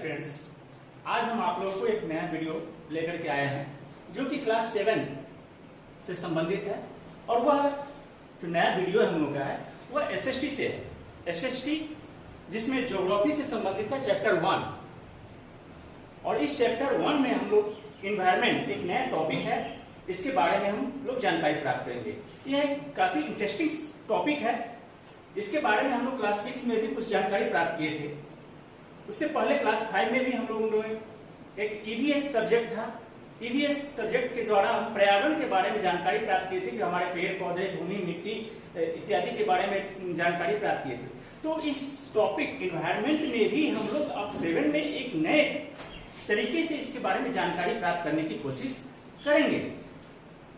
Students, आज हम आप लोगों को एक नया वीडियो लेकर के आए हैं जो कि क्लास 7 से संबंधित है। और वह जो नया वीडियो हम लोग का है वह एसएसटी से है। एसएसटी जिसमें ज्योग्राफी से संबंधित है चैप्टर 1। और इस चैप्टर 1 में हम लोग इन्वायरमेंट एक नया टॉपिक है, इसके बारे में हम लोग जानकारी प्राप्त करेंगे। यह काफी इंटरेस्टिंग टॉपिक है, इसके बारे में हम लोग क्लास 6 में भी कुछ जानकारी प्राप्त किए थे। उससे पहले क्लास 5 में भी हम लोगों ने एक ईवीएस सब्जेक्ट था। ईवीएस सब्जेक्ट के द्वारा हम पर्यावरण के बारे में जानकारी प्राप्त किए थे कि हमारे पेड़ पौधे, भूमि, मिट्टी इत्यादि के बारे में जानकारी प्राप्त किए थे। तो इस टॉपिक इन्वायरमेंट में भी हम लोग अब 7 में एक नए तरीके से इसके बारे में जानकारी प्राप्त करने की कोशिश करेंगे।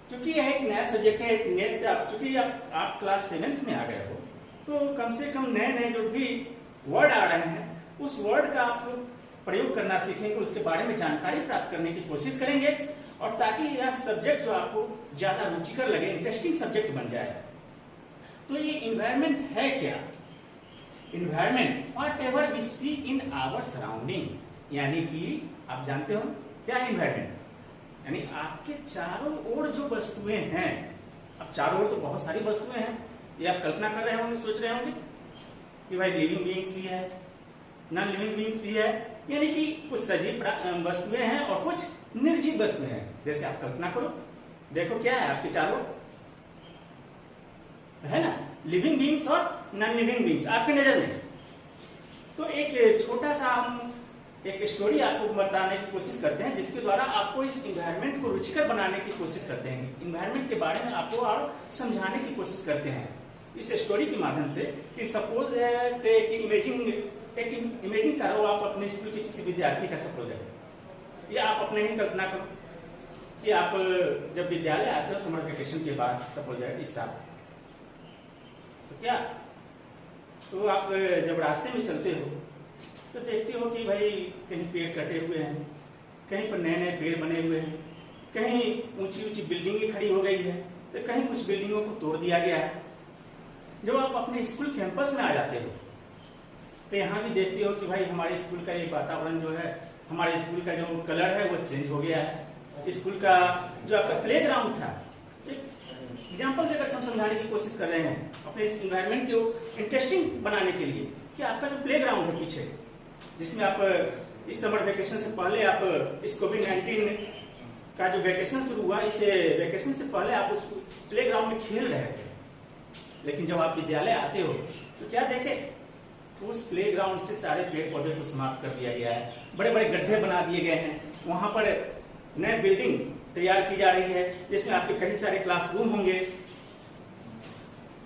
क्योंकि यह एक नया सब्जेक्ट है, चूंकि आप क्लास 7 में आ गए हो तो कम से कम नए नए जो भी वर्ड आ रहे हैं उस वर्ड का आप लोग प्रयोग करना सीखेंगे, उसके बारे में जानकारी प्राप्त करने की कोशिश करेंगे, और ताकि यह सब्जेक्ट जो आपको ज्यादा रुचिकर लगे, इंटरेस्टिंग सब्जेक्ट बन जाए। तो ये इन्वायरमेंट है क्या? Environment whatever we see in our surrounding, यानी कि आप जानते हो क्या है इन्वायरमेंट? यानी आपके चारों ओर जो वस्तुएं हैं। अब चारों ओर तो बहुत सारी वस्तुएं हैं, ये आप कल्पना कर रहे होंगे, सोच रहे होंगे कि भाई लिविंग बीइंग्स भी है, नॉन लिविंग बीइंग्स भी है, यानी कि कुछ सजीव वस्तुएं हैं और कुछ निर्जीव वस्तुएं हैं। जैसे आप कल्पना करो, देखो क्या है आपके चारों, है ना, लिविंग बीइंग्स और नॉन लिविंग बीइंग्स आपके नजर में। तो एक छोटा सा हम एक स्टोरी आपको बताने की कोशिश करते हैं, जिसके द्वारा आपको इस इन्वायरमेंट को रुचिकर बनाने की कोशिश करते हैं, इन्वायरमेंट के बारे में आपको और समझाने की कोशिश करते हैं इस स्टोरी के माध्यम से। कि सपोज इमेजिन करो आप अपने स्कूल के किसी विद्यार्थी का सपोज है, या आप अपने ही कल्पना करो कि आप जब विद्यालय आते हो समर वेकेशन के बाद, सपोज है इस साल, तो क्या तो आप जब रास्ते में चलते हो तो देखते हो कि भाई कहीं पेड़ कटे हुए हैं, कहीं पर नए नए पेड़ बने हुए हैं, कहीं ऊंची ऊंची बिल्डिंगें खड़ी हो गई है, तो कहीं कुछ बिल्डिंगों को तोड़ दिया गया है। जब आप अपने स्कूल कैंपस में आ जाते हो तो यहाँ भी देखते हो कि भाई हमारे स्कूल का एक वातावरण जो है, हमारे स्कूल का जो कलर है वो चेंज हो गया है। स्कूल का जो आपका प्ले ग्राउंड था, एक एग्जाम्पल देकर हम समझाने की कोशिश कर रहे हैं अपने इस इन्वायरमेंट को इंटरेस्टिंग बनाने के लिए, कि आपका जो प्ले ग्राउंड है पीछे, जिसमें आप इस समर वेकेशन से पहले आप इस कोविड-19 का जो वेकेशन शुरू हुआ, इस वेकेशन से पहले आप उस प्ले ग्राउंड में खेल रहे थे। लेकिन जब आप विद्यालय आते हो तो क्या देखे, उस प्ले ग्राउंड से सारे पेड़ पौधे को समाप्त कर दिया गया है, बड़े बड़े गड्ढे बना दिए गए हैं, वहां पर नए बिल्डिंग तैयार की जा रही है, जिसमें आपके कई सारे क्लासरूम होंगे।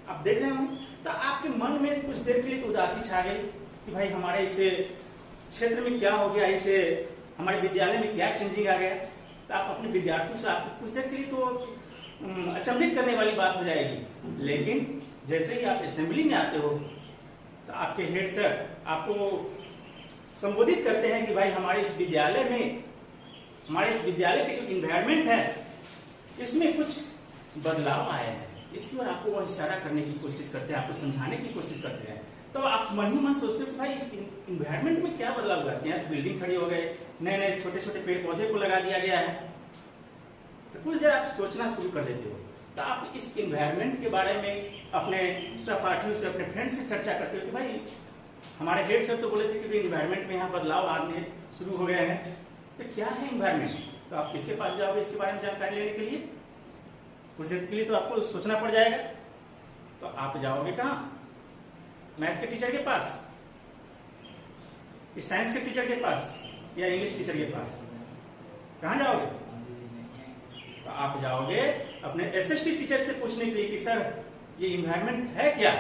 आप देख रहे हो, तो आपके मन में कुछ देर के लिए तो उदासी छा गई कि भाई हमारे इस क्षेत्र में क्या हो गया, इसे हमारे विद्यालय में क्या चेंजिंग आ गया। तो आप अपने विद्यार्थियों से आपको कुछ देर के लिए तो अचंभित करने वाली बात हो जाएगी। लेकिन जैसे ही आप असेंबली में आते हो तो आपके हेड सर आपको संबोधित करते हैं कि भाई हमारे इस विद्यालय के जो इन्वायरमेंट है इसमें कुछ बदलाव आए हैं। इसकी ओर आपको वह इशारा करने की कोशिश करते हैं, आपको समझाने की कोशिश करते हैं। तो आप मन ही मन सोचते हो कि भाई इस इन्वायरमेंट में क्या बदलाव हुआ है, यहाँ बिल्डिंग खड़ी हो गए, नए नए छोटे छोटे पेड़ पौधे को लगा दिया गया है। तो कुछ देर आप सोचना शुरू कर देते हो, तो आप इस इन्वायरमेंट के बारे में अपने सहपाठियों से, अपने फ्रेंड से चर्चा करते हो कि भाई हमारे हेड सर तो बोले थे कि इन्वायरमेंट में यहाँ बदलाव आने शुरू हो गए हैं, तो क्या है इन्वायरमेंट? तो आप किसके पास जाओगे इसके बारे में जानकारी लेने के लिए? कुछ देर के लिए तो आपको सोचना पड़ जाएगा। तो आप जाओगे कहाँ? मैथ के टीचर के पास, साइंस के टीचर के पास, या इंग्लिश टीचर के पास? कहाँ जाओगे? तो आप जाओगे अपने एसएसटी टीचर से पूछने के लिए कि सर ये इन्वायरमेंट है क्या?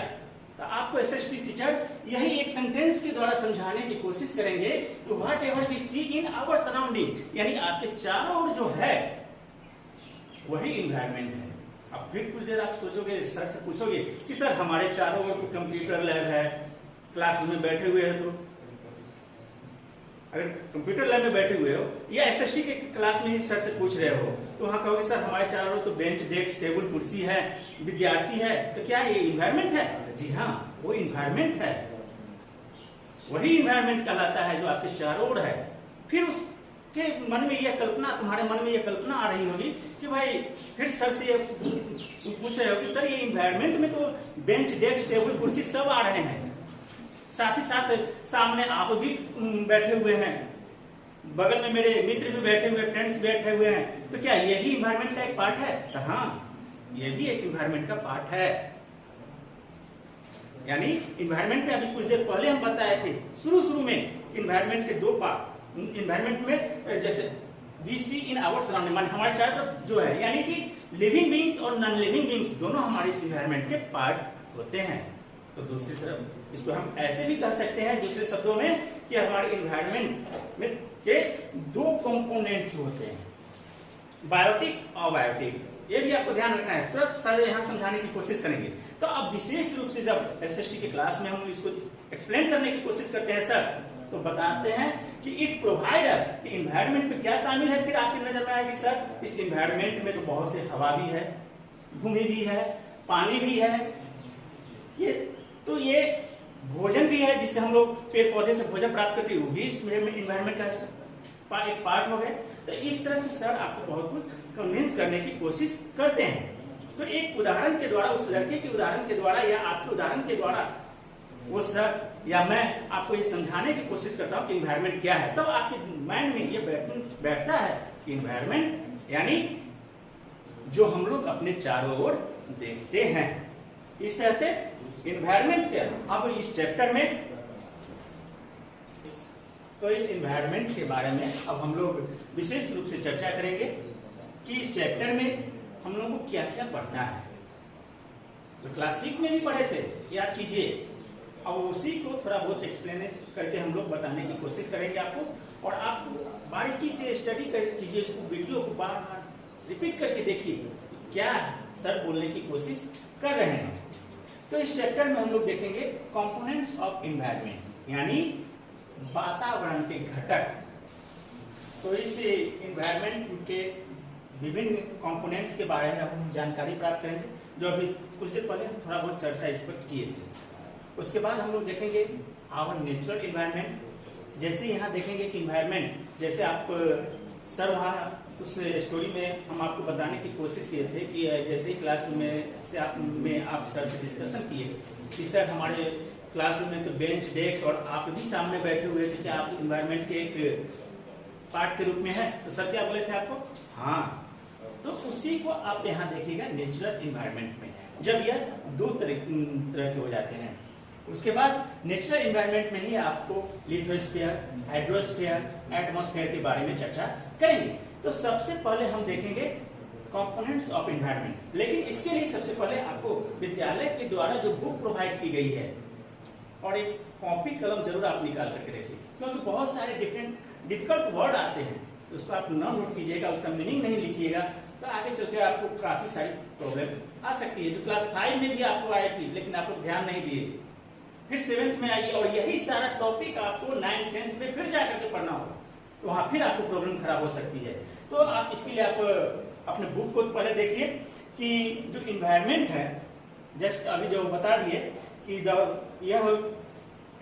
तो आपको एसएसटी टीचर यही एक सेंटेंस के द्वारा समझाने की कोशिश करेंगे कि whatever we see in our surrounding, यानी आपके चारों ओर जो है वही इन्वायरमेंट है। अब फिर कुछ देर आप सोचोगे, सर से पूछोगे कि सर हमारे चारों ओर कंप्यूटर लैब है, क्लासरूम में बैठे हुए हैं, तो अगर कंप्यूटर लैब में बैठे हुए हो या एसएसटी के क्लास में ही सर से पूछ रहे हो तो वहां कहोगे सर हमारे चारों ओर तो बेंच, डेस्क, टेबल, कुर्सी है, विद्यार्थी है, तो क्या ये इन्वायरमेंट है? जी हाँ, वो इन्वायरमेंट है। वही इन्वायरमेंट कहलाता है जो आपके चारों ओर है। फिर उसके मन में यह कल्पना, तुम्हारे मन में यह कल्पना आ रही होगी कि भाई, फिर सर से पूछ रहे हो कि सर ये इन्वायरमेंट में तो बेंच, डेस्क, टेबल, कुर्सी सब आ रहे हैं, साथ ही साथ सामने आप भी बैठे हुए हैं, बगल में मेरे मित्र भी बैठे हुए, फ्रेंड्स बैठे हुए हैं, तो क्या ये भी इन्वायरमेंट का एक पार्ट है? तो हाँ, ये भी एक इन्वायरमेंट का पार्ट है। यानी इन्वायरमेंट में अभी कुछ देर पहले हम बताए थे, शुरू में इन्वायरमेंट के दो पार्ट, इन्वायरमेंट में जैसे we see in our surrounding, मान हमारे चारों तरफ जो है, यानी कि लिविंग बींग्स और नॉन लिविंग बींग्स दोनों हमारे इस इन्वायरमेंट के पार्ट होते हैं। तो दूसरी तरफ इसको हम ऐसे भी कह सकते हैं दूसरे शब्दों में कि हमारे इन्वायरमेंट में के दो कंपोनेंट्स होते हैं, बायोटिक और बायोटिक। ये भी आपको ध्यान रखना है, तुरंत सर यहाँ समझाने की कोशिश करेंगे। तो अब विशेष रूप से जब एसएसटी के क्लास में हम इसको एक्सप्लेन करने की कोशिश करते हैं सर, तो बताते हैं कि इट प्रोवाइड अस, कि इन्वायरमेंट में क्या शामिल है। फिर आपकी नजर में आएगी सर इस इन्वायरमेंट में तो बहुत से हवा भी है, भूमि भी है, पानी भी है, ये भोजन भी है, जिससे हम लोग पेड़ पौधे से भोजन प्राप्त करते हैं, वो भी इस इन्वायरमेंट का एक पार्ट हो गया। तो इस तरह से सर आपको बहुत कुछ कन्विंस करने की कोशिश करते हैं। तो एक उदाहरण के द्वारा, उस लड़के के उदाहरण के द्वारा या आपके उदाहरण के द्वारा वो सर या मैं आपको ये समझाने की कोशिश करता हूँ कि इन्वायरमेंट क्या है। तब तो आपके माइंड में ये बैठता है कि इन्वायरमेंट यानी जो हम लोग अपने चारों ओर देखते हैं। इस तरह से इन्वायरमेंट क्या है। अब इस चैप्टर में तो इस इन्वायरमेंट के बारे में अब हम लोग विशेष रूप से चर्चा करेंगे कि इस चैप्टर में हम लोगों को क्या क्या पढ़ना है। जो क्लास 6 में भी पढ़े थे, याद कीजिए, अब उसी को थोड़ा बहुत एक्सप्लेन करके हम लोग बताने की कोशिश करेंगे आपको, और आप बारीकी से स्टडी कीजिए, इस वीडियो को बार बार रिपीट करके देखिए क्या सर बोलने की कोशिश कर रहे हैं। तो इस चैप्टर में हम लोग देखेंगे कंपोनेंट्स ऑफ एनवायरनमेंट, यानी वातावरण के घटक। तो इस एनवायरनमेंट के विभिन्न कंपोनेंट्स के बारे में हम जानकारी प्राप्त करेंगे, जो अभी कुछ देर पहले हम थोड़ा बहुत चर्चा इस पर किए थे। उसके बाद हम लोग देखेंगे आवर नेचुरल एनवायरनमेंट। जैसे यहाँ देखेंगे कि एनवायरनमेंट, जैसे आप सर वहाँ उस स्टोरी में हम आपको बताने की कोशिश किए थे कि जैसे ही क्लासरूम में से आप सर से डिस्कशन किए कि सर हमारे क्लासरूम में तो बेंच, डेस्क और आप भी सामने बैठे हुए थे, क्या आप एनवायरनमेंट के एक पार्ट के रूप में है? तो सर क्या बोले थे आपको? हाँ। तो उसी को आप यहाँ देखिएगा नेचुरल एनवायरनमेंट में, जब यह दो तरह के हो जाते हैं। उसके बाद नेचुरल एनवायरनमेंट में ही आपको लिथोस्फीयर, हाइड्रोस्फीयर, एटमॉस्फेयर के बारे में चर्चा करेंगे। तो सबसे पहले हम देखेंगे कंपोनेंट्स ऑफ एनवायरनमेंट। लेकिन इसके लिए सबसे पहले आपको विद्यालय के द्वारा जो बुक प्रोवाइड की गई है, और एक कॉपी कलम जरूर आप निकाल करके रखिए, क्योंकि बहुत सारे डिफिकल्ट वर्ड आते हैं, उसको आप न नोट कीजिएगा, उसका मीनिंग नहीं लिखिएगा, तो आगे चलकर आपको काफी सारी प्रॉब्लम आ सकती है, जो क्लास 5 में भी आपको आई थी, लेकिन आप लोग ध्यान नहीं दिए। फिर 7th में आएगी, और यही सारा टॉपिक आपको 9th, 10th में फिर जाकर के पढ़ना होगा, तो वहां फिर आपको प्रॉब्लम खराब हो सकती है। तो आप इसके लिए आप अपने बुक को पहले देखिए कि जो इन्वायरमेंट है, जस्ट अभी जो बता दिए कि यह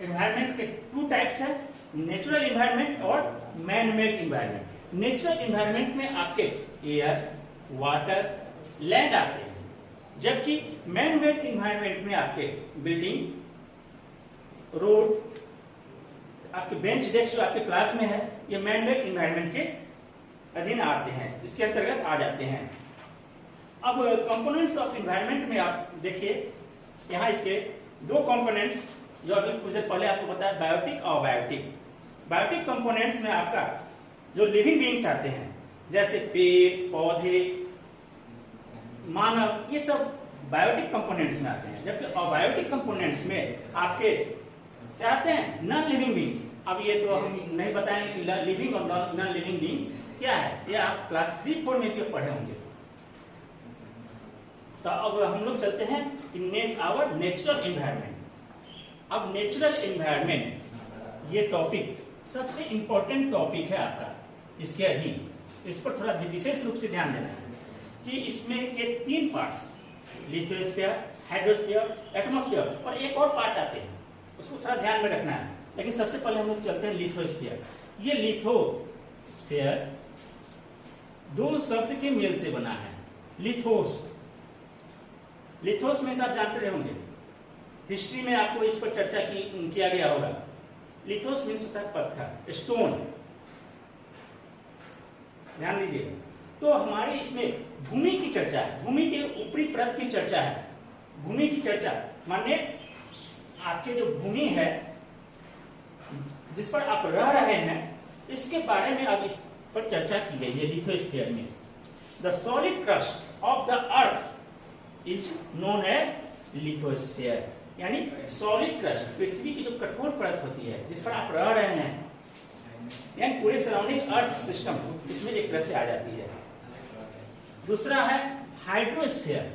इन्वायरमेंट के 2 टाइप्स है, नेचुरल इन्वायरमेंट और man made environment. Natural environment में आपके एयर, वाटर, लैंड आते हैं, जबकि मैन मेड इन्वायरमेंट में आपके बिल्डिंग, रोड, आपके बेंच, डेस्क जो आपके क्लास में है, ये मैन मेड इन्वायरमेंट के अधीन आते हैं, इसके अंतर्गत आ जाते हैं। अब कंपोनेंट्स ऑफ एनवायरनमेंट में आप देखिए, यहाँ इसके 2 कंपोनेंट्स जो अभी कुछ देर पहले आपको बताया, बायोटिक और बायोटिक। बायोटिक कंपोनेंट्स में आपका जो लिविंग बीइंग्स आते हैं, जैसे पेड़, पौधे, मानव, ये सब बायोटिक कंपोनेंट्स में आते हैं। जबकि अबायोटिक कंपोनेंट्स में आपके क्या आते हैं? Non living beings. अब ये तो हम नहीं बताएंगे कि लिविंग और नॉन लिविंग बीइंग्स क्या है, ये आप क्लास 3, 4 में भी पढ़े होंगे। तो अब हम लोग चलते हैं आवर नेचुरल एनवायरनमेंट। अब नेचुरल एनवायरनमेंट ये टॉपिक सबसे इंपॉर्टेंट टॉपिक है आपका, इसके अधीन, इस पर थोड़ा विशेष रूप से ध्यान देना है कि इसमें के 3 पार्ट्स, लिथोस्फीयर, हाइड्रोस्फीयर, एटमॉस्फेयर, और एक और पार्ट आते हैं, उसको थोड़ा ध्यान में रखना है। लेकिन सबसे पहले हम लोग चलते हैं लिथोस्फीयर। ये लिथोस्फीयर दो शब्द के मेल से बना है। लिथोस, लिथोस में से आप जानते रहे होंगे, हिस्ट्री में आपको इस पर चर्चा किया गया होगा। लिथोस मीन्स होता है पत्थर, स्टोन। ध्यान दीजिए, तो हमारे इसमें भूमि की चर्चा है, भूमि के ऊपरी परत की चर्चा है। भूमि की चर्चा माने आपके जो भूमि है जिस पर आप रह रहे हैं, इसके बारे में अब इस पर चर्चा की गई है लिथोस्फीयर में। The solid crust of the earth is known as lithosphere, यानी सॉलिड क्रस्ट पृथ्वी की जो कठोर परत होती है जिस पर आप रह रहे हैं, यानी पूरे सराउंडिंग अर्थ सिस्टम इसमें एक तरह से आ जाती है। दूसरा है हाइड्रोस्फीयर,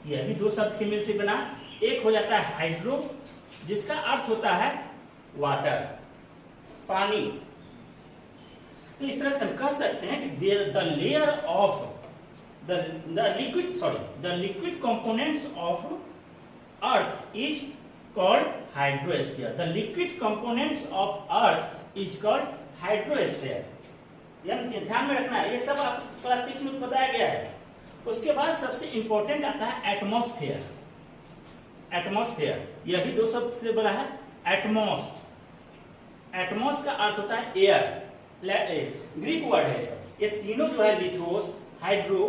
यह भी दो शब्द के मेल से बना। एक हो जाता है हाइड्रो, जिसका अर्थ होता है वाटर, पानी। तो इस तरह से हम कह सकते हैं कि the layer of the liquid components of earth is called hydrosphere. The liquid components of earth is called hydrosphere. ध्यान में रखना है, ये सब आप क्लास 6 में बताया गया है। उसके बाद सबसे इंपॉर्टेंट आता है एटमॉस्फेयर। एटमॉस्फेयर यह भी दो शब्द से बना है। एटमॉस, एटमॉस का अर्थ होता है एयर, ग्रीक वर्ड है सब। ये तीनों जो है लिथोस, हाइड्रो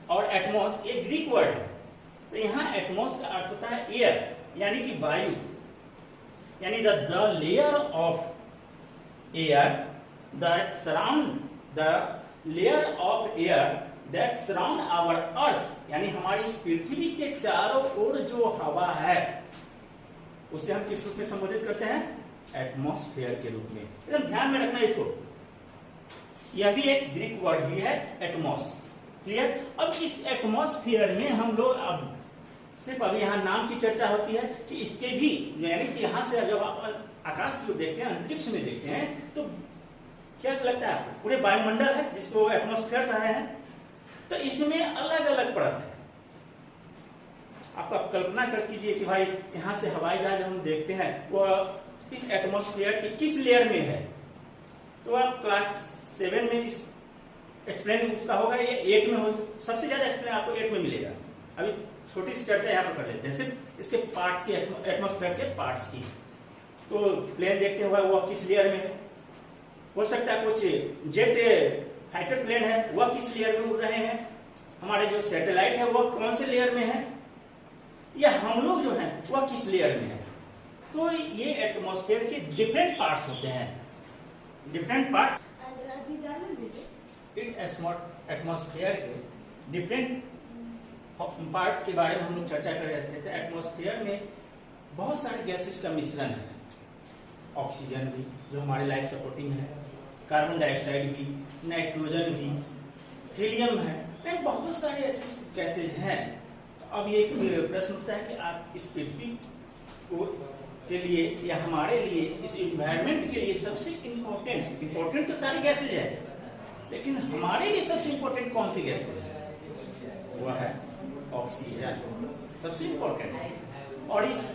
और एटमॉस, ये ग्रीक वर्ड है। तो यहाँ एटमॉस का अर्थ होता है एयर, यानी कि वायु, यानी the layer of air that surround the layer of air that surround our earth, यानी हमारी इस पृथ्वी के चारों ओर जो हवा है उसे हम किस रूप में संबोधित करते हैं? एटमॉस्फेयर के रूप में। एकदम ध्यान में रखना इसको, यह भी एक ग्रीक वर्ड ही है, एटमॉस। क्लियर? अब इस एटमॉस्फेयर में हम लोग अब सिर्फ अभी यहाँ नाम की चर्चा होती है कि इसके भी, यानी कि यहाँ से जब आप आकाश को देखते हैं, अंतरिक्ष में देखते हैं, तो क्या लगता है आपको? पूरे वायुमंडल है जिसको एटमॉस्फेयर कह रहे हैं। तो इसमें अलग अलग परत है। आप कल्पना कर कीजिए कि भाई यहाँ से हवाई जहाज हम देखते हैं वो इस एटमॉस्फेयर के किस लेयर में है। तो आप क्लास 7 में इस एक्सप्लेन उसका होगा, ये 8 में हो, सबसे ज्यादा एक्सप्लेन आपको 8 में मिलेगा। अभी छोटी सी चर्चा यहाँ पर कर लेते हैं, सिर्फ इसके पार्ट्स की, एटमॉस्फेयर के पार्ट्स की। तो प्लेन देखते हुए वो किस लेयर में है, हो सकता है कुछ जेट फाइटर प्लेन है वह किस लेयर में उड़ रहे हैं, हमारे जो सैटेलाइट है वह कौन से लेयर में है, या हम लोग जो हैं वह किस लेयर में है। तो ये एटमॉस्फेयर के डिफरेंट पार्ट्स होते हैं, डिफरेंट पार्ट्स। एटमॉस्फेयर के डिफरेंट पार्ट के बारे में हम लोग चर्चा कर रहे थे। एटमॉस्फेयर में बहुत सारे गैसेस का मिश्रण है। ऑक्सीजन भी जो हमारे लाइफ सपोर्टिंग है, कार्बन डाइऑक्साइड भी, नाइट्रोजन भी, हीलियम है, बहुत सारे ऐसे गैसेज हैं। तो अब ये प्रश्न उठता है कि आप इस पृथ्वी को के लिए या हमारे लिए, इस इन्वायरमेंट के लिए सबसे इम्पोर्टेंट तो सारी गैसेज है, लेकिन हमारे लिए सबसे इम्पोर्टेंट कौन सी गैसेज है? वह है ऑक्सीजन, सबसे इम्पोर्टेंट है। और इस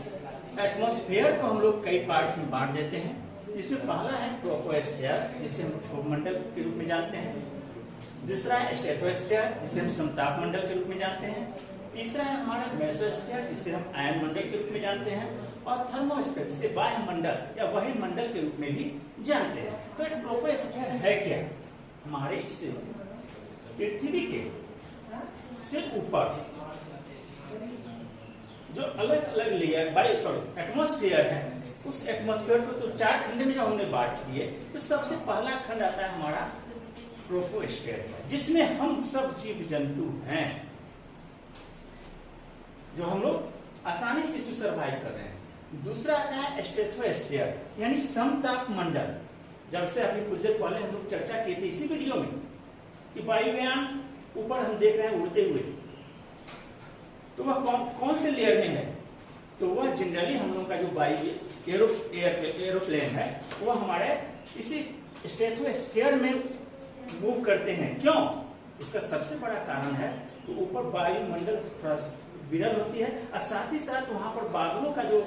एटमॉस्फेयर को हम लोग कई पार्ट्स में बांट देते हैं, जिसमें पहला है ट्रोपोस्फेयर, जिसे हम क्षोभमंडल के रूप में जानते हैं। दूसरा है स्ट्रेटोस्फेयर, जिसे हम समताप मंडल के रूप में जानते हैं। तीसरा है हमारा मेसोस्फेयर, जिसे हम आयन मंडल के रूप में जानते हैं। और थर्मोस्फेयर, जिसे बाह्य मंडल या वही मंडल के रूप में भी जानते हैं। तो ट्रोपोस्फेयर है क्या? हमारे इस पृथ्वी के से ऊपर जो अलग अलग लेयर एटमॉस्फेयर है, उस एटमॉस्फेयर को तो 4 खंड में जो हमने बांट दिए, तो सबसे पहला खंड आता है हमारा ट्रोपोस्फेयर, जिसमें हम सब जीव जंतु हैं, जो हम लोग आसानी से इसमें सर्वाइव कर रहे हैं। दूसरा आता है स्ट्रेटोस्फेयर, यानी समताप मंडल। जब से अभी कुछ देर पहले हम लोग चर्चा की थी इसी वीडियो में कि वायुयान ऊपर हम देख रहे हैं उड़ते हुए, तो वह कौन से लेयर में है? तो वह जनरली हम लोग का जो वायु एरोप्लेन है वह हमारे इसी स्ट्रेटोस्फेयर में मूव करते हैं। क्यों? उसका सबसे बड़ा कारण है तो ऊपर वायुमंडल थोड़ा विरल होती है, और साथ ही साथ वहां पर बादलों का जो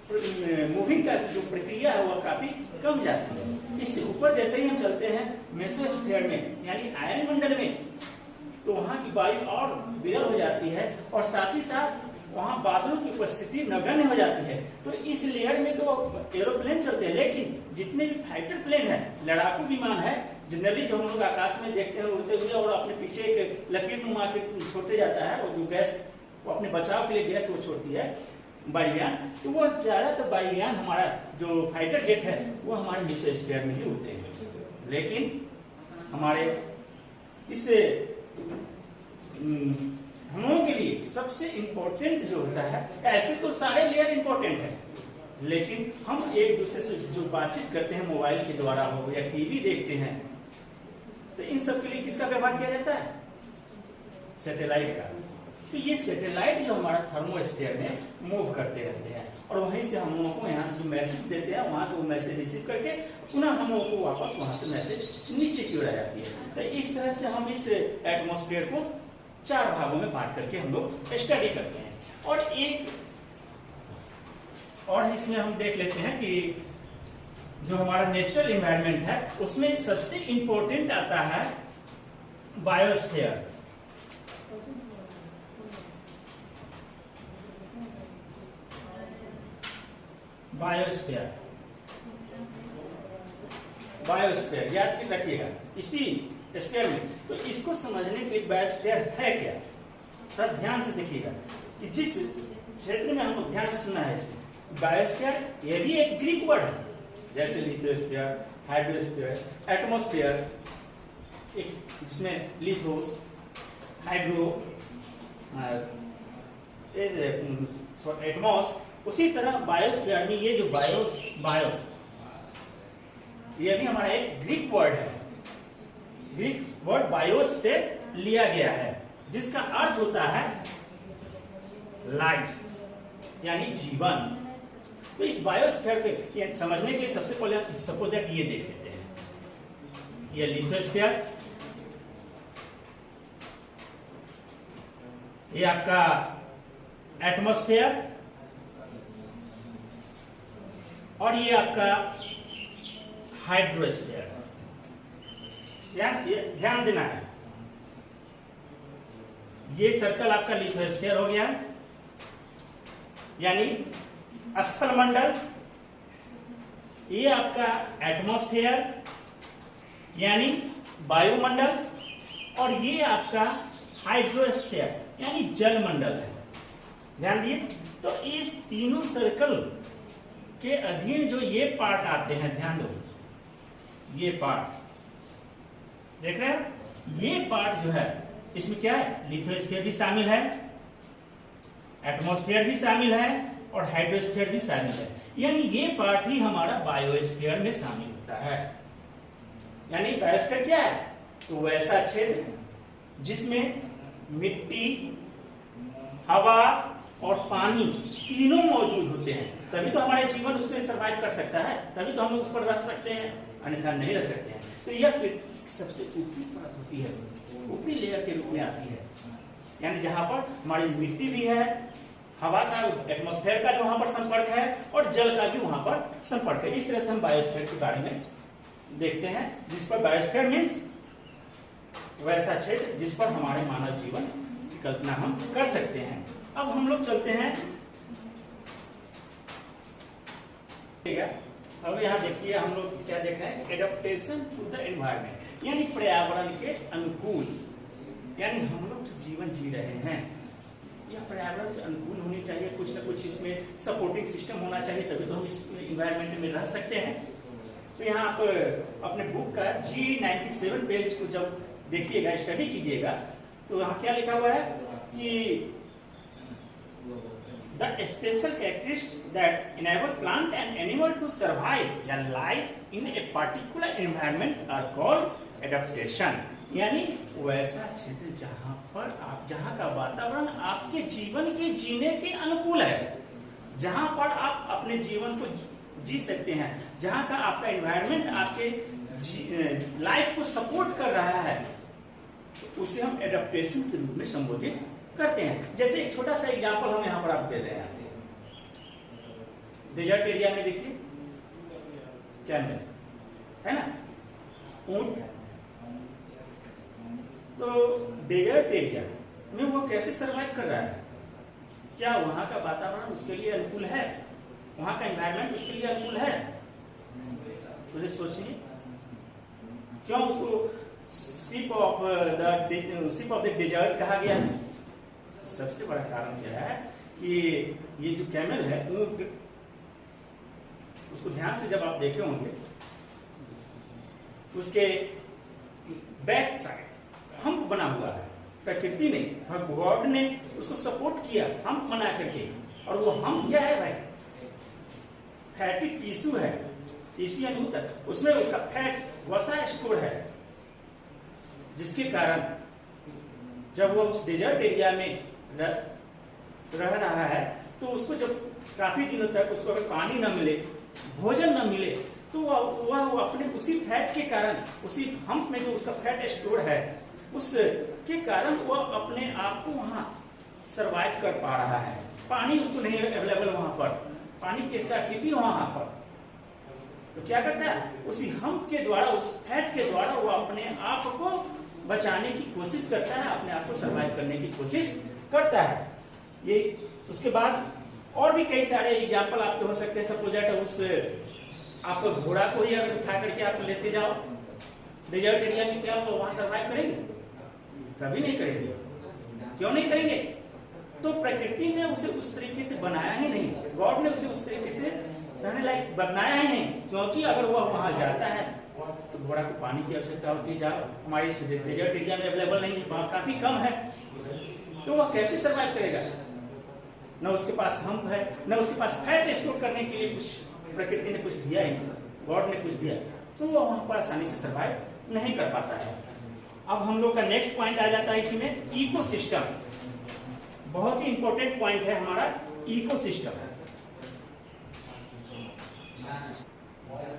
मूविंग का जो प्रक्रिया है वह काफी कम जाती है। इससे ऊपर जैसे ही हम चलते हैं मेसोस्फीयर में यानी आयन मंडल में, तो वहां की वायु और विरल हो जाती है और साथ ही साथ वहां बादलों की उपस्थिति नगण्य हो जाती है। तो इस लेयर में तो एरोप्लेन चलते हैं, लेकिन जितने भी फाइटर प्लेन है, लड़ाकू विमान है, जनरली जो हम लोग आकाश में देखते हैं उड़ते हुए और अपने पीछे एक लकीर नुमा के छोड़ते जाता है, और जो गैस वो अपने बचाव के लिए गैस वो छोड़ती है वायुयान, तो वो ज्यादातर वायुयान हमारा जो फाइटर जेट है वो हमारे मेसोस्फीयर में ही उड़ते हैं। लेकिन हमारे इस हम लोगों के लिए सबसे इंपॉर्टेंट जो होता है, ऐसे तो सारे लेयर इंपॉर्टेंट है, लेकिन हम एक दूसरे से जो बातचीत करते हैं मोबाइल के द्वारा हो या टीवी देखते हैं, तो इन सब के लिए किसका व्यवहार किया जाता है? सैटेलाइट का। तो ये सैटेलाइट जो हमारा थर्मोस्फीयर में मूव करते रहते हैं और वहीं से हम लोगों को यहाँ से जो मैसेज देते हैं वहां से वो मैसेज रिसीव करके पुनः हम लोगों को वापस वहां से मैसेज नीचे की ओर आ जाती है। तो इस तरह से हम इस एटमॉस्फेयर को 4 भागों में बांट करके हम लोग स्टडी करते हैं। और एक और इसमें हम देख लेते हैं कि जो हमारा नेचुरल एनवायरनमेंट है उसमें सबसे इंपॉर्टेंट आता है बायोस्फीयर। बायोस्फीयर बायोस्फीयर याद रखिएगा इसी स्फीयर में। तो इसको समझने के लिए बायोस्फीयर है क्या, थोड़ा ध्यान से देखिएगा कि जिस क्षेत्र में हम ध्यान से सुना है इसमें बायोस्फीयर ये भी एक ग्रीक वर्ड है, जैसे लिथोस्फीयर, हाइड्रोस्फीयर, एटमॉस्फेयर, एक जिसमें लिथोस, हाइड्रो, एटमॉस, उसी तरह बायोस्फीयर में ये जो बायो ये भी हमारा एक ग्रीक वर्ड है। ग्रीक वर्ड बायोस से लिया गया है जिसका अर्थ होता है लाइफ यानी जीवन। तो इस बायोस्फीयर के समझने के लिए सबसे पहले सपोज दैट ये देख लेते हैं, ये लिथोस्फीयर, ये आपका एटमॉस्फेयर और ये आपका हाइड्रोस्फीयर। ध्यान देना है, ये सर्कल आपका लिथोस्फीयर हो गया यानी स्थल मंडल, ये आपका एटमॉस्फेयर यानी वायुमंडल, और ये आपका हाइड्रोस्फीयर यानी जल मंडल है। ध्यान दिए, तो इस तीनों सर्कल के अधीन जो ये पार्ट आते हैं, ध्यान दो, ये पार्ट देख रहे हैं, ये पार्ट जो है इसमें क्या है, लिथोस्फीयर भी शामिल है, एटमॉस्फेयर भी शामिल है और हाइड्रोस्फीयर भी शामिल है। यानी ये पार्ट ही हमारा बायोस्फीयर में शामिल होता है। यानी बायोस्फीयर क्या है, तो वैसा क्षेत्र जिसमें मिट्टी, हवा और पानी तीनों मौजूद होते हैं, तभी तो हमारे जीवन उसमें सरवाइव कर सकता है, तभी तो हम उस पर रह सकते हैं, अन्यथा नहीं रह सकते हैं। तो यह सबसे ऊपरी परत होती है, ऊपरी लेयर के रूप में आती है, यानी जहां पर हमारी मिट्टी भी है, हवा का, एटमॉस्फेयर का जो वहां पर संपर्क है और जल का भी वहां पर संपर्क है। इस तरह से हम बायोस्फीयर के बारे में देखते हैं, जिस पर बायोस्फीयर मीन्स वैसा क्षेत्र जिस पर हमारे मानव जीवन की कल्पना हम कर सकते हैं। अब हम लोग चलते हैं, ठीक है, अब यहाँ देखिए हम लोग क्या देख रहे हैं, एडेप्टेशन टू द एनवायरनमेंट यानी पर्यावरण के अनुकूल। यानी हम लोग जो जीवन जी रहे हैं यह पर्यावरण के अनुकूल होनी चाहिए, कुछ ना कुछ इसमें सपोर्टिंग सिस्टम होना चाहिए, तभी तो हम इस एनवायरनमेंट में रह सकते हैं। तो यहाँ आप अपने बुक का G97 पेज को जब देखिएगा, स्टडी कीजिएगा, तो यहाँ क्या लिखा हुआ है कि the special characteristics that enable plant and animal to survive या live in a particular environment are called adaptation। यानी वैसा क्षेत्र जहां का वातावरण आपके जीवन के जीने के अनुकूल है, जहां पर आप अपने जीवन को जी सकते हैं, जहां का आपका एनवायरनमेंट आपके लाइफ को सपोर्ट कर रहा है, तो उसे हम एडेप्टेशन के रूप में संबोधित करते हैं। जैसे एक छोटा सा एग्जांपल हम यहाँ पर आप दे रहे हैं, डेजर्ट एरिया में देखिए कैमल है ना, ऊंट। तो डेजर्ट एरिया में वो कैसे सरवाइव कर रहा है? क्या वहां का वातावरण उसके लिए अनुकूल है? वहां का एनवायरनमेंट उसके लिए अनुकूल है? मुझे सोचिए, क्यों उसको शिप ऑफ द डेजर्ट कहा गया है? सबसे बड़ा कारण क्या है कि ये जो कैमल है, ऊंट, उसको ध्यान से जब आप देखे होंगे, उसके बैक साइड हम्प बना हुआ है। प्रकृति ने, गॉड ने उसको सपोर्ट किया हम्प बना करके। और वो हम्प क्या है भाई? फैटी टिश्यू है, टिश्यू यानी ऊतक, उसमें उसका फैट वसा स्टोर है, जिसके कारण जब वो उस डेजर्ट एरिया में रह रहा है तो उसको जब काफी दिनों तक उसको अगर पानी न मिले, भोजन न मिले, तो वह अपने उसी फैट के कारण, उसी हम्प में जो उसका फैट स्टोर है, उसके कारण वह अपने आप को वहां सरवाइव कर पा रहा है। पानी उसको नहीं अवेलेबल वहां पर, पानी की स्कार्सिटी वहां पर, तो क्या करता है? उसी हम्प के द्वारा, उस फैट के द्वारा वो अपने आप को बचाने की कोशिश करता है, अपने आप को सरवाइव करने की कोशिश करता है। ये उसके बाद और भी कई सारे एग्जाम्पल आपके हो सकते हैं। सपोज दैट उस आप घोड़ा को ही अगर उठा करके आप लेते जाओ डेजर्ट एरिया में, क्या वो वहां सरवाइव करेंगे? कभी नहीं करेंगे। क्यों नहीं करेंगे? तो प्रकृति ने उसे उस तरीके से बनाया ही नहीं, गॉड ने उसे उस तरीके से रहने लायक बनाया ही नहीं। क्योंकि अगर वह वहां जाता है तो घोड़ा को पानी की आवश्यकता होती है, जहाँ हमारे डेजर्ट एरिया में अवेलेबल नहीं है, काफी कम है, तो वह कैसे सरवाइव करेगा? न उसके पास हम्प है, न उसके पास फैट स्टोर करने के लिए कुछ प्रकृति ने कुछ दिया ही नहीं, गॉड ने कुछ दिया, तो वह वहां पर आसानी से सरवाइव नहीं कर पाता है। अब हम लोग का नेक्स्ट पॉइंट आ जाता है इसमें, इकोसिस्टम। बहुत ही इंपॉर्टेंट पॉइंट है हमारा इकोसिस्टम।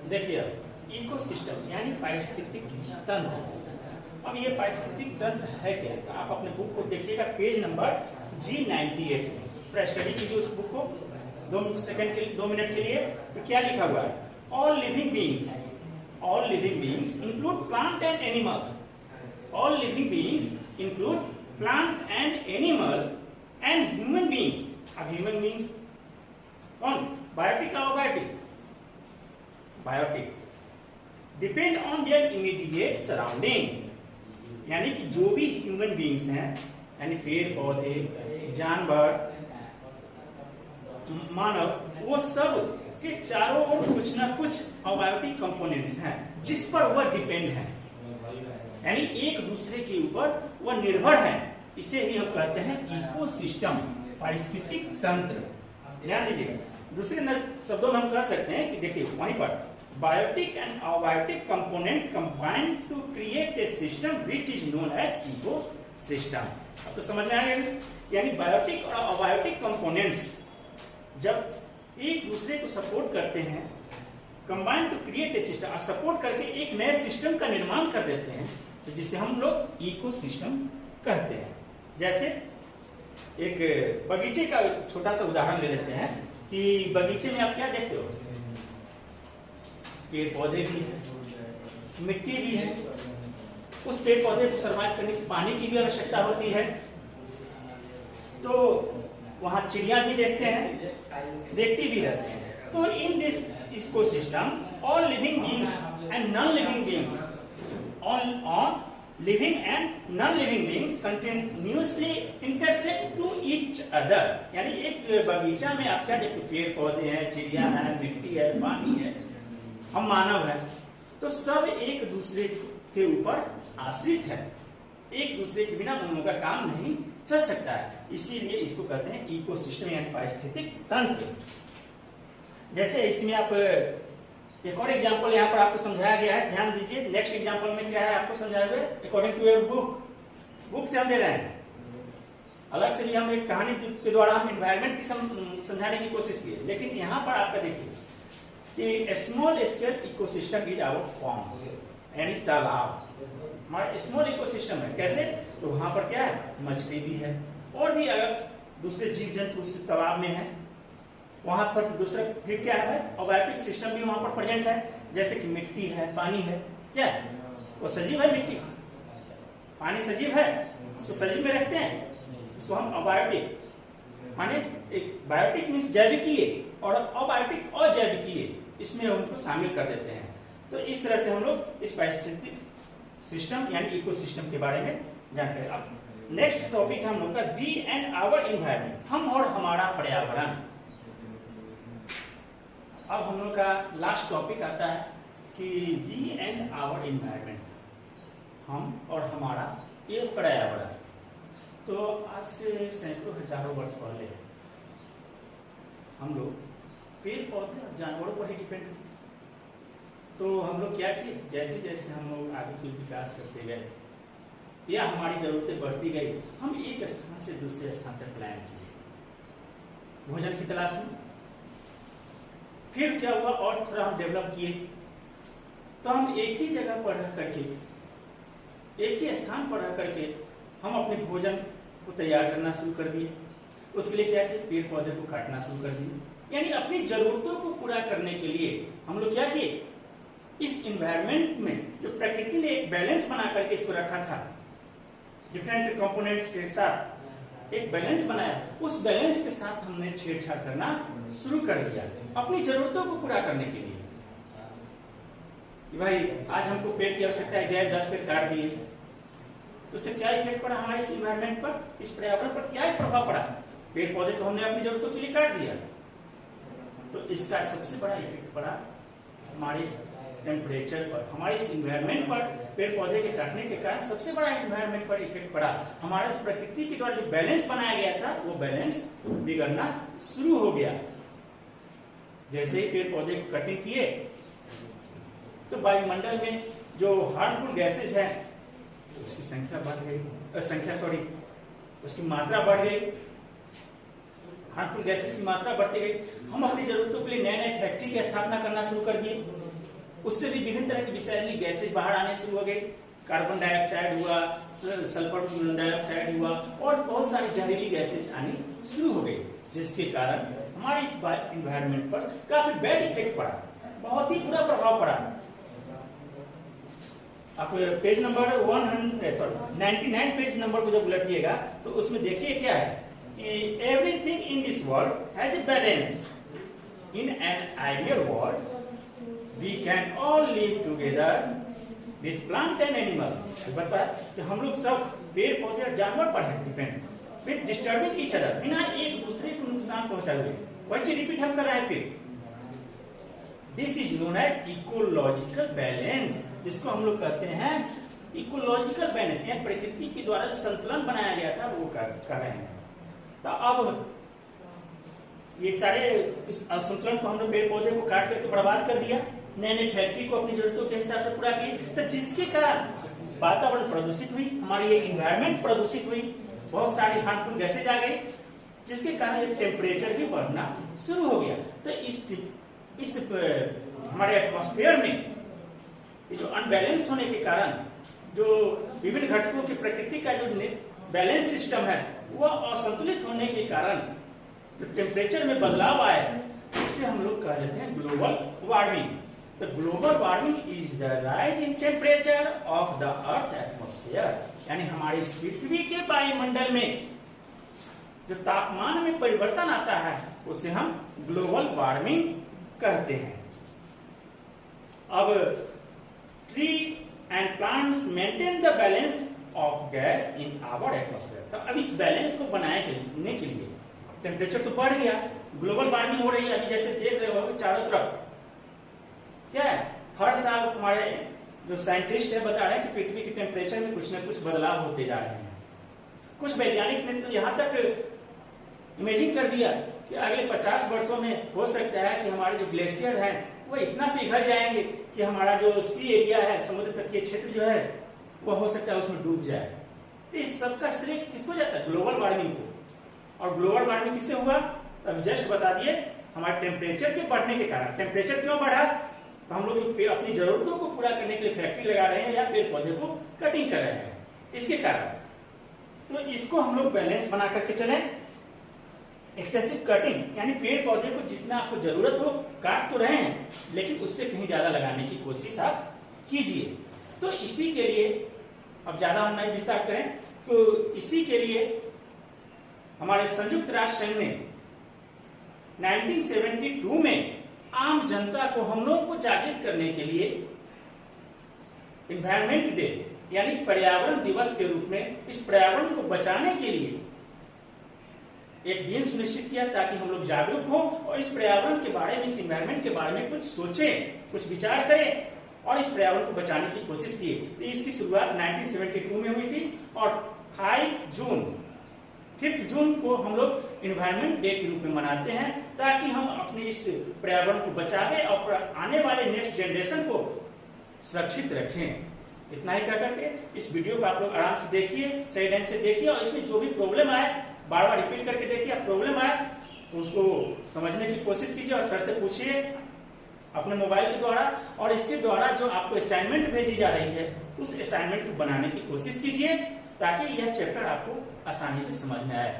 देखिए, इकोसिस्टम यानी पारिस्थितिक तंत्र। अब ये पारिस्थितिक तंत्र है क्या? तो आप अपने बुक को देखिएगा, पेज नंबर G98 में स्टडी कीजिए उस बुक को 2 मिनट के लिए। तो क्या लिखा हुआ है? All living beings include plant and animals. All living beings include plant and animal and human beings. अब ह्यूमन बीइंग्स कौन? बायोटिक या abiotic? Biotic. Depend on their immediate surrounding, यानी कि जो भी ह्यूमन बीइंग्स हैं, यानी पेड़ पौधे, जानवर, मानव, वो सब के चारों ओर कुछ ना कुछ अबायोटिक कंपोनेंट्स हैं जिस पर वह डिपेंड है, यानी एक दूसरे के ऊपर वह निर्भर है। इसे ही हम कहते हैं इकोसिस्टम, पारिस्थितिक तंत्र। ध्यान दीजिएगा, दूसरे शब्दों में हम कह सकते हैं कि देखिए वहीं पर biotic and abiotic component combine to create a system which is known as ecosystem. अब तो समझ में आ गया, यानी बायोटिक और अबायोटिक कंपोनेंट्स जब एक दूसरे को सपोर्ट करते हैं, combine to create a system, support करके एक नए सिस्टम का निर्माण कर देते हैं, तो जिसे हम लोग इकोसिस्टम कहते हैं। जैसे एक बगीचे का छोटा सा उदाहरण ले लेते हैं कि बगीचे में आप क्या देखते हो? पेड़ पौधे भी है, मिट्टी भी है, उस पेड़ पौधे को सर्वाइव करने की पानी की भी आवश्यकता होती है, तो वहां चिड़िया भी देखते हैं, देखती भी रहते हैं। तो in this ecosystem all living beings and non living beings, on living and non living beings continuously intersect to each other. यानी एक बगीचा में आप क्या देखते हो? पेड़ पौधे हैं, चिड़िया है, मिट्टी है, पानी है, हम मानव हैं, तो सब एक दूसरे के ऊपर आश्रित है, एक दूसरे के बिना उन लोगों का काम नहीं चल सकता है। इसीलिए इसको कहते हैं इकोसिस्टम यानी पारिस्थितिक तंत्र। जैसे इसमें आप एक और एग्जांपल यहाँ पर आपको समझाया गया है, ध्यान दीजिए। नेक्स्ट एग्जांपल में क्या है आपको समझाया हुआ है? अकॉर्डिंग टू योर बुक से हम दे रहे हैं, अलग से भी हम एक कहानी के द्वारा हम एनवायरनमेंट की समझाने की कोशिश की है, लेकिन यहाँ पर आपका देखिए कि small scale ecosystem is our pond, यानी तालाब हमारा स्मॉल इकोसिस्टम है। कैसे? तो वहां पर क्या है? मछली भी है और भी अगर दूसरे जीव जंतु उस तालाब में है, वहां पर दूसरा फिर क्या है, अबायोटिक सिस्टम भी वहां पर प्रेजेंट है, जैसे कि मिट्टी है, पानी है, क्या वो सजीव है, मिट्टी पानी सजीव है, उसको सजीव में रखते हैं, उसको हम अबायोटिक माने एक बायोटिक मीन्स जैविकीय और अबायोटिक अजैविकीय इसमें उनको शामिल कर देते हैं। तो इस तरह से हम लोग इस पारिस्थितिक सिस्टम यानी इकोसिस्टम के बारे में जानते हैं। अब नेक्स्ट टॉपिक हम लोग का वी एंड आवर इन्वायरमेंट, हम और हमारा पर्यावरण। अब हम लोग का लास्ट टॉपिक आता है कि वी एंड आवर इन्वायरमेंट, हम और हमारा ये पर्यावरण। तो आज से सैकड़ों हजारों वर्ष पहले हम लोग पेड़ पौधे और जानवरों पर ही डिपेंड थे। तो हम लोग क्या किए, जैसे जैसे हम लोग आगे की विकास करते गए या हमारी जरूरतें बढ़ती गई, हम एक स्थान से दूसरे स्थान तक पलायन किए भोजन की तलाश में। फिर क्या हुआ, और थोड़ा हम डेवलप किए, तो हम एक ही जगह पर रह करके, एक ही स्थान पर रह करके हम अपने भोजन को तैयार करना शुरू कर दिए। उसके लिए क्या किए, पेड़ पौधे को काटना शुरू कर दिए, यानी अपनी जरूरतों को पूरा करने के लिए हम लोग क्या किए, इस इन्वायरमेंट में जो प्रकृति ने एक बैलेंस बना करके इसको रखा था, डिफरेंट कंपोनेंट्स के साथ एक बैलेंस बनाया, उस बैलेंस के साथ हमने छेड़छाड़ करना शुरू कर दिया अपनी जरूरतों को पूरा करने के लिए। भाई आज हमको पेड़ की आवश्यकता है, गए 10 पेड़ काट दिए, तो उससे क्या इफेक्ट पड़ा हमारे इस इन्वायरमेंट पर, इस पर्यावरण पर क्या प्रभाव पड़ा। पेड़ पौधे तो हमने अपनी जरूरतों के लिए काट दिया, तो इसका सबसे बड़ा इफेक्ट पड़ा हमारे इस टेम्परेचर पर, हमारे इस इन्वायरमेंट पर। पेड़ पौधे के काटने के कारण सबसे बड़ा इन्वायरमेंट पर इफेक्ट पड़ा। हमारा जो प्रकृति के द्वारा जो बैलेंस बनाया गया था वो बैलेंस बिगड़ना शुरू हो गया। जैसे ही पेड़ पौधे को कटिंग किए तो वायुमंडल में जो हार्मफुल गैसेज है उसकी संख्या बढ़ गई, उसकी मात्रा बढ़ गई, हार्मफुल गैसेस की मात्रा बढ़ती गई। हम अपनी जरूरतों के लिए नए नए फैक्ट्री की स्थापना करना शुरू कर दिए, उससे भी विभिन्न तरह की विषैली गैसेज बाहर आने शुरू हो गए। कार्बन डाइऑक्साइड हुआ, सल्फर डाइऑक्साइड हुआ और बहुत सारी जहरीली गैसेज आनी शुरू हो गई, जिसके कारण हमारे इस इन्वायरमेंट पर काफी बैड इफेक्ट पड़ा, बहुत ही बुरा प्रभाव पड़ा। आप पेज नंबर 99 पेज नंबर को जब उलटिएगा तो उसमें देखिए क्या है, everything in this world has a balance. In an ideal world we can all live together with plant and animal. बता कि हम लोग सब पेड़ पौधे और जानवर पर हैं depend, with disturbing each other, बिना एक दूसरे को नुकसान पहुंचाए हुए। वही चीज रिपीट हम कर रहे हैं फिर। This is known as ecological balance, जिसको हम लोग कहते हैं इकोलॉजिकल बैलेंस, या प्रकृति के द्वारा जो संतुलन बनाया गया था वो कर रहे हैं। तो अब ये सारे इस असंतुलन को हम लोग पेड़ पौधे को काट करके बर्बाद कर दिया, नए नए फैक्ट्री को अपनी जरूरतों के हिसाब से पूरा किए, तो जिसके कारण वातावरण प्रदूषित हुई, हमारी ये इन्वायरमेंट प्रदूषित हुई, बहुत सारी हार्मफुल गैसेज आ गई, जिसके कारण टेम्परेचर भी बढ़ना शुरू हो गया। तो इस हमारे एटमॉस्फेयर में ये जो अनबैलेंस होने के कारण जो विभिन्न घटकों की प्रकृति का जो बैलेंस सिस्टम है वह असंतुलित होने के कारण जो टेम्परेचर में बदलाव आए उसे हम लोग कह देते हैं global warming. The global warming is the rise in temperature of the earth atmosphere, यानी हमारे इस पृथ्वी के वायुमंडल में जो तापमान में परिवर्तन आता है उसे हम ग्लोबल वार्मिंग कहते हैं। अब tree and plants maintain the balance of gas in our atmosphere. तो अब इस बैलेंस को बनाए रखने के लिए टेम्परेचर तो बढ़ गया, ग्लोबल वार्मिंग हो रही है। अभी जैसे देख रहे हो चारों तरफ क्या है, हर साल हमारे जो साइंटिस्ट है बता रहे हैं कि पृथ्वी के टेम्परेचर में कुछ न कुछ बदलाव होते जा रहे हैं। कुछ वैज्ञानिक ने तो यहाँ तक इमेजिन कर दिया कि अगले 50 वर्षों में हो सकता है कि हमारे जो ग्लेशियर हैं वो इतना पिघल जाएंगे कि हमारा जो सी एरिया है, समुद्र तटीय क्षेत्र जो है वो हो सकता है उसमें डूब जाए। तो इस सबका श्रेय किसको जाता है? ग्लोबल वार्मिंग को। और ग्लोबल वार्मिंग किससे हुआ? अब जस्ट बता दिए, हमारे टेम्परेचर के बढ़ने के कारण। टेम्परेचर क्यों बढ़ा? तो हम लोग जो अपनी जरूरतों को पूरा करने के लिए फैक्ट्री लगा रहे हैं या पेड़ पौधे को कटिंग कर रहे हैं, इसके कारण। तो इसको हम लोग बैलेंस बना करके चलें। एक्सेसिव कटिंग यानी पेड़ पौधे को जितना आपको जरूरत हो काट तो रहे हैं, लेकिन उससे कहीं ज्यादा लगाने की कोशिश आप कीजिए। तो इसी के लिए, अब ज्यादा हम नहीं विस्तार करें, तो इसी के लिए हमारे संयुक्त राष्ट्र संघ ने 1972 में आम जनता को, हम लोगों को जागृत करने के लिए एनवायरमेंट डे यानी पर्यावरण दिवस के रूप में इस पर्यावरण को बचाने के लिए एक दिन सुनिश्चित किया, ताकि हम लोग जागरूक हों और इस पर्यावरण के बारे में, इस एनवायरमेंट के बारे में कुछ सोचें, कुछ विचार करें और इस पर्यावरण को बचाने की कोशिश की। तो इसकी शुरुआत 1972 में हुई थी और 5 जून को हम लोग एनवायरमेंट डे के रूप में मनाते हैं, ताकि हम अपने इस पर्यावरण को बचावे और आने वाले नेक्स्ट जनरेशन को सुरक्षित रखें। इतना ही कर करके इस वीडियो को आप लोग आराम से देखिए, सही ढंग से देखिए और इसमें जो भी प्रॉब्लम आए बार बार रिपीट करके देखिए। प्रॉब्लम आए तो उसको समझने की कोशिश कीजिए और सर से पूछिए अपने मोबाइल के द्वारा, और इसके द्वारा जो आपको असाइनमेंट भेजी जा रही है उस असाइनमेंट को बनाने की कोशिश कीजिए, ताकि यह चैप्टर आपको आसानी से समझ में आए।